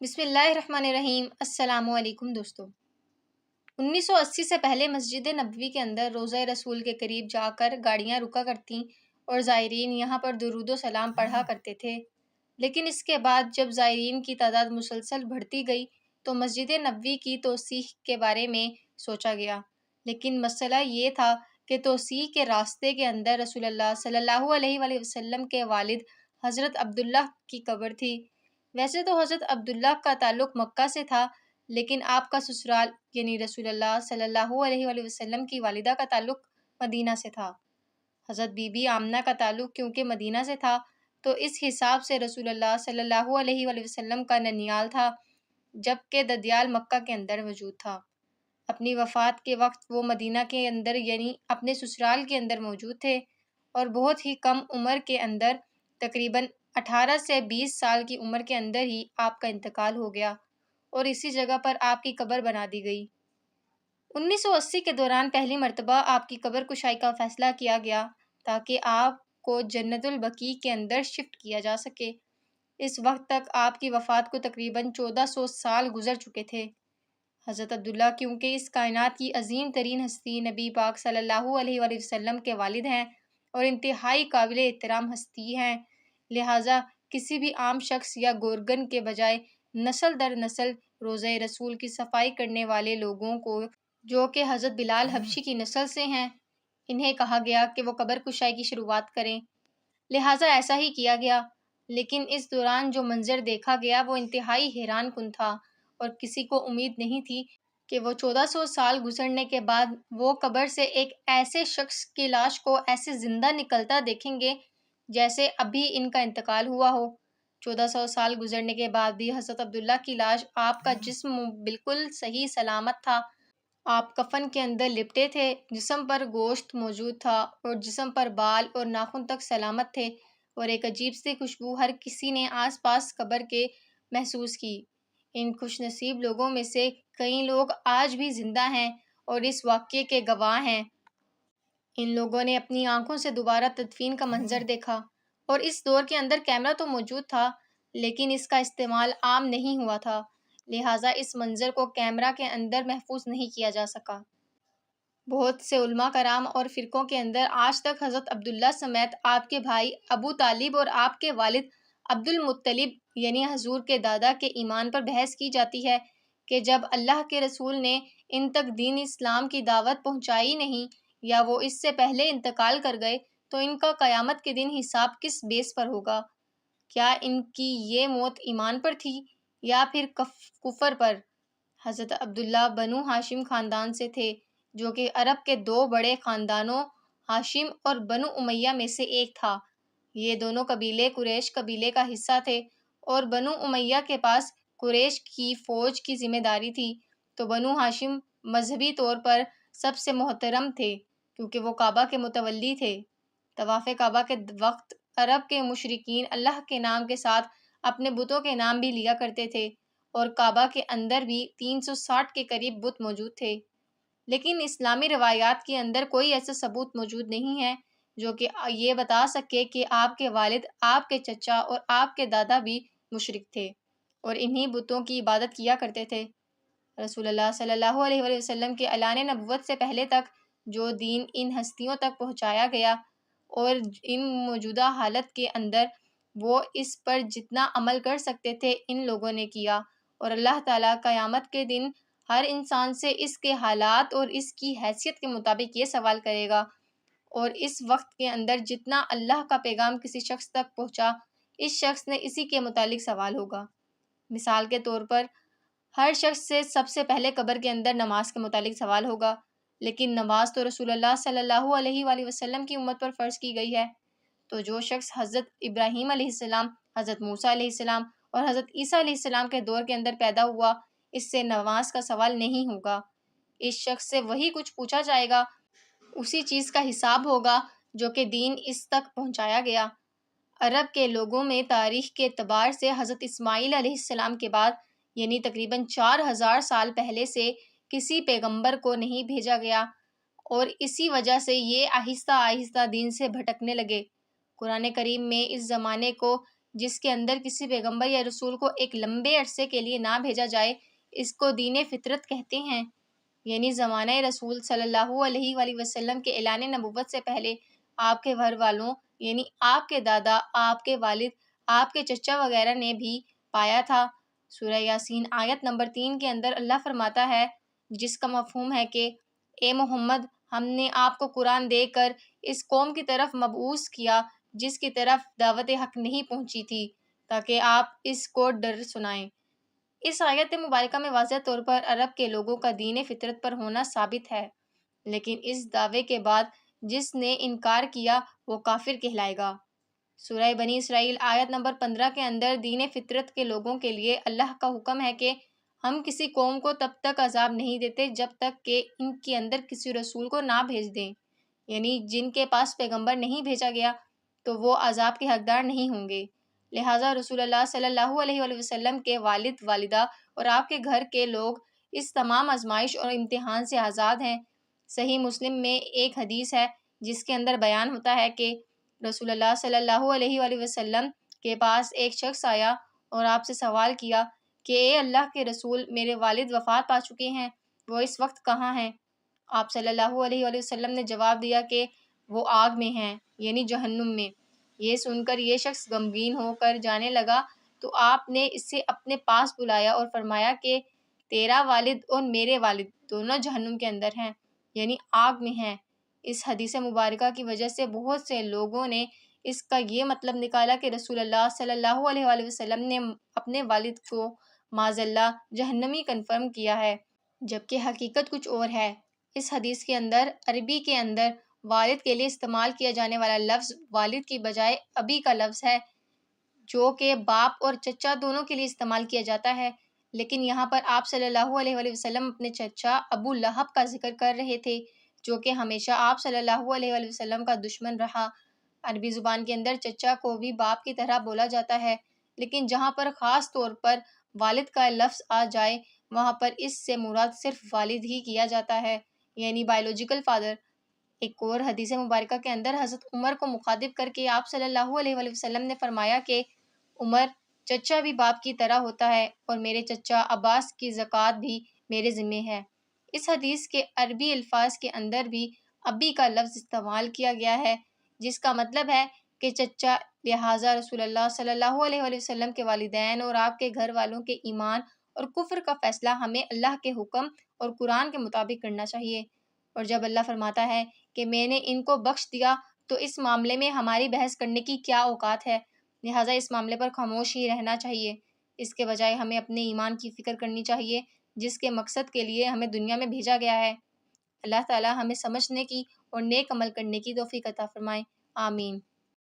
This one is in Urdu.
بسم اللہ الرحمن الرحیم۔ السلام علیکم دوستو۔ 1980 سے پہلے مسجد نبوی کے اندر روضہ رسول کے قریب جا کر گاڑیاں رکا کرتیں اور زائرین یہاں پر درود و سلام پڑھا کرتے تھے، لیکن اس کے بعد جب زائرین کی تعداد مسلسل بڑھتی گئی تو مسجد نبوی کی توسیع کے بارے میں سوچا گیا، لیکن مسئلہ یہ تھا کہ توسیع کے راستے کے اندر رسول اللہ صلی اللہ علیہ وآلہ وسلم کے والد حضرت عبداللہ کی قبر تھی۔ ویسے تو حضرت عبداللہ کا تعلق مکہ سے تھا، لیکن آپ کا سسرال یعنی رسول اللہ صلی اللہ علیہ وآلہ وسلم کی والدہ کا تعلق مدینہ سے تھا۔ حضرت بی بی آمنہ کا تعلق کیونکہ مدینہ سے تھا تو اس حساب سے رسول اللہ صلی اللہ علیہ وآلہ وسلم کا ننیال تھا، جبکہ ددیال مکہ کے اندر موجود تھا۔ اپنی وفات کے وقت وہ مدینہ کے اندر یعنی اپنے سسرال کے اندر موجود تھے اور بہت ہی کم عمر کے اندر تقریباً 18 سے 20 سال کی عمر کے اندر ہی آپ کا انتقال ہو گیا اور اسی جگہ پر آپ کی قبر بنا دی گئی۔ 1980 کے دوران پہلی مرتبہ آپ کی قبر کشائی کا فیصلہ کیا گیا تاکہ آپ کو جنت البقیع کے اندر شفٹ کیا جا سکے۔ اس وقت تک آپ کی وفات کو تقریباً 1400 سال گزر چکے تھے۔ حضرت عبداللہ کیونکہ اس کائنات کی عظیم ترین ہستی نبی پاک صلی اللہ علیہ وآلہ وسلم کے والد ہیں اور انتہائی قابل احترام ہستی ہیں، لہٰذا کسی بھی عام شخص یا گورگن کے بجائے نسل در نسل روضہ رسول کی صفائی کرنے والے لوگوں کو، جو کہ حضرت بلال حبشی کی نسل سے ہیں، انہیں کہا گیا کہ وہ قبر کشائی کی شروعات کریں، لہٰذا ایسا ہی کیا گیا۔ لیکن اس دوران جو منظر دیکھا گیا وہ انتہائی حیران کن تھا اور کسی کو امید نہیں تھی کہ وہ 1400 سال گزرنے کے بعد وہ قبر سے ایک ایسے شخص کی لاش کو ایسے زندہ نکلتا دیکھیں گے جیسے ابھی ان کا انتقال ہوا ہو۔ 1400 سال گزرنے کے بعد بھی حضرت عبداللہ کی لاش، آپ کا جسم بالکل صحیح سلامت تھا، آپ کفن کے اندر لپٹے تھے، جسم پر گوشت موجود تھا اور جسم پر بال اور ناخن تک سلامت تھے اور ایک عجیب سی خوشبو ہر کسی نے آس پاس قبر کے محسوس کی۔ ان خوش نصیب لوگوں میں سے کئی لوگ آج بھی زندہ ہیں اور اس واقعے کے گواہ ہیں۔ ان لوگوں نے اپنی آنکھوں سے دوبارہ تدفین کا منظر دیکھا اور اس دور کے اندر کیمرہ تو موجود تھا لیکن اس کا استعمال عام نہیں ہوا تھا، لہٰذا اس منظر کو کیمرہ کے اندر محفوظ نہیں کیا جا سکا۔ بہت سے علماء کرام اور فرقوں کے اندر آج تک حضرت عبداللہ سمیت آپ کے بھائی ابو طالب اور آپ کے والد عبد المطلب یعنی حضور کے دادا کے ایمان پر بحث کی جاتی ہے کہ جب اللہ کے رسول نے ان تک دین اسلام کی دعوت پہنچائی نہیں یا وہ اس سے پہلے انتقال کر گئے تو ان کا قیامت کے دن حساب کس بیس پر ہوگا؟ کیا ان کی یہ موت ایمان پر تھی یا پھر کفر پر؟ حضرت عبداللہ بنو ہاشم خاندان سے تھے، جو کہ عرب کے دو بڑے خاندانوں ہاشم اور بنو امیہ میں سے ایک تھا۔ یہ دونوں قبیلے قریش قبیلے کا حصہ تھے اور بنو امیہ کے پاس قریش کی فوج کی ذمہ داری تھی، تو بنو ہاشم مذہبی طور پر سب سے محترم تھے کیونکہ وہ کعبہ کے متولی تھے۔ طواف کعبہ کے وقت عرب کے مشرکین اللہ کے نام کے ساتھ اپنے بتوں کے نام بھی لیا کرتے تھے اور کعبہ کے اندر بھی 360 کے قریب بت موجود تھے، لیکن اسلامی روایات کے اندر کوئی ایسا ثبوت موجود نہیں ہے جو کہ یہ بتا سکے کہ آپ کے والد، آپ کے چچا اور آپ کے دادا بھی مشرک تھے اور انہی بتوں کی عبادت کیا کرتے تھے۔ رسول اللہ صلی اللہ علیہ وآلہ وسلم کے اعلان نبوت سے پہلے تک جو دین ان ہستیوں تک پہنچایا گیا اور ان موجودہ حالت کے اندر وہ اس پر جتنا عمل کر سکتے تھے ان لوگوں نے کیا، اور اللہ تعالیٰ قیامت کے دن ہر انسان سے اس کے حالات اور اس کی حیثیت کے مطابق یہ سوال کرے گا، اور اس وقت کے اندر جتنا اللہ کا پیغام کسی شخص تک پہنچا اس شخص نے اسی کے متعلق سوال ہوگا۔ مثال کے طور پر ہر شخص سے سب سے پہلے قبر کے اندر نماز کے متعلق سوال ہوگا، لیکن نماز تو رسول اللہ صلی اللہ علیہ وآلہ وسلم کی امت پر فرض کی گئی ہے، تو جو شخص حضرت ابراہیم علیہ السلام، حضرت موسیٰ علیہ السلام اور حضرت عیسیٰ علیہ السلام کے دور کے اندر پیدا ہوا، اس سے نماز کا سوال نہیں ہوگا۔ اس شخص سے وہی کچھ پوچھا جائے گا، اسی چیز کا حساب ہوگا جو کہ دین اس تک پہنچایا گیا۔ عرب کے لوگوں میں تاریخ کے اعتبار سے حضرت اسماعیل علیہ السلام کے بعد یعنی تقریباً 4000 سال پہلے سے کسی پیغمبر کو نہیں بھیجا گیا اور اسی وجہ سے یہ آہستہ آہستہ دین سے بھٹکنے لگے۔ قرآن کریم میں اس زمانے کو جس کے اندر کسی پیغمبر یا رسول کو ایک لمبے عرصے کے لیے نہ بھیجا جائے، اس کو دین فطرت کہتے ہیں۔ یعنی زمانہ رسول صلی اللہ علیہ وآلہ وسلم کے اعلان نبوت سے پہلے آپ کے گھر والوں یعنی آپ کے دادا، آپ کے والد، آپ کے چچا وغیرہ نے بھی پایا تھا۔ سورہ یاسین آیت نمبر 3 کے اندر اللہ فرماتا ہے، جس کا مفہوم ہے کہ اے محمد، ہم نے آپ کو قرآن دے کر اس قوم کی طرف مبعوث کیا جس کی طرف دعوت حق نہیں پہنچی تھی، تاکہ آپ اس کو ڈر سنائیں۔ اس آیت مبارکہ میں واضح طور پر عرب کے لوگوں کا دین فطرت پر ہونا ثابت ہے، لیکن اس دعوے کے بعد جس نے انکار کیا وہ کافر کہلائے گا۔ سورہ بنی اسرائیل آیت نمبر 15 کے اندر دین فطرت کے لوگوں کے لیے اللہ کا حکم ہے کہ ہم کسی قوم کو تب تک عذاب نہیں دیتے جب تک کہ ان کے اندر کسی رسول کو نہ بھیج دیں، یعنی جن کے پاس پیغمبر نہیں بھیجا گیا تو وہ عذاب کے حقدار نہیں ہوں گے۔ لہٰذا رسول اللہ صلی اللہ علیہ وآلہ وسلم کے والد، والدہ اور آپ کے گھر کے لوگ اس تمام آزمائش اور امتحان سے آزاد ہیں۔ صحیح مسلم میں ایک حدیث ہے جس کے اندر بیان ہوتا ہے کہ رسول اللہ صلی اللہ علیہ وآلہ وسلم کے پاس ایک شخص آیا اور آپ سے سوال کیا کہ اے اللہ کے رسول، میرے والد وفات پا چکے ہیں، وہ اس وقت کہاں ہیں؟ آپ صلی اللہ علیہ وآلہ وسلم نے جواب دیا کہ وہ آگ میں ہیں، یعنی جہنم میں۔ یہ سن کر یہ شخص غمگین ہو کر جانے لگا تو آپ نے اسے اپنے پاس بلایا اور فرمایا کہ تیرا والد اور میرے والد دونوں جہنم کے اندر ہیں، یعنی آگ میں ہیں۔ اس حدیث مبارکہ کی وجہ سے بہت سے لوگوں نے اس کا یہ مطلب نکالا کہ رسول اللہ صلی اللہ علیہ وآلہ وسلم نے اپنے والد کو معاذ اللہ جہنمی کنفرم کیا ہے، جبکہ حقیقت کچھ اور ہے۔ اس حدیث کے اندر عربی کے اندر والد کے لیے استعمال کیا جانے والا لفظ والد کی بجائے ابی کا لفظ ہے، جو کہ باپ اور چچا دونوں کے لیے استعمال کیا جاتا ہے، لیکن یہاں پر آپ صلی اللہ علیہ وآلہ وسلم اپنے چچا ابو لہب کا ذکر کر رہے تھے، جو کہ ہمیشہ آپ صلی اللہ علیہ وآلہ وسلم کا دشمن رہا۔ عربی زبان کے اندر چچا کو بھی باپ کی طرح بولا جاتا ہے، لیکن جہاں پر خاص طور پر والد کا لفظ آ جائے وہاں پر اس سے مراد صرف والد ہی کیا جاتا ہے، یعنی بایولوجیکل فادر۔ ایک اور حدیث مبارکہ کے اندر حضرت عمر کو مخاطب کر کے آپ صلی اللہ علیہ وآلہ وسلم نے فرمایا کہ عمر، چچا بھی باپ کی طرح ہوتا ہے اور میرے چچا عباس کی زکوٰۃ بھی میرے ذمہ ہے۔ اس حدیث کے عربی الفاظ کے اندر بھی ابی کا لفظ استعمال کیا گیا ہے، جس کا مطلب ہے کہ چچا، لہٰذا رسول اللہ صلی اللہ علیہ وآلہ وسلم کے والدین اور آپ کے گھر والوں کے ایمان اور کفر کا فیصلہ ہمیں اللہ کے حکم اور قرآن کے مطابق کرنا چاہیے۔ اور جب اللہ فرماتا ہے کہ میں نے ان کو بخش دیا تو اس معاملے میں ہماری بحث کرنے کی کیا اوقات ہے، لہٰذا اس معاملے پر خاموش ہی رہنا چاہیے۔ اس کے بجائے ہمیں اپنے ایمان کی فکر کرنی چاہیے جس کے مقصد کے لیے ہمیں دنیا میں بھیجا گیا ہے۔ اللہ تعالی ہمیں سمجھنے کی اور نیک عمل کرنے کی توفیق عطا فرمائے، آمین۔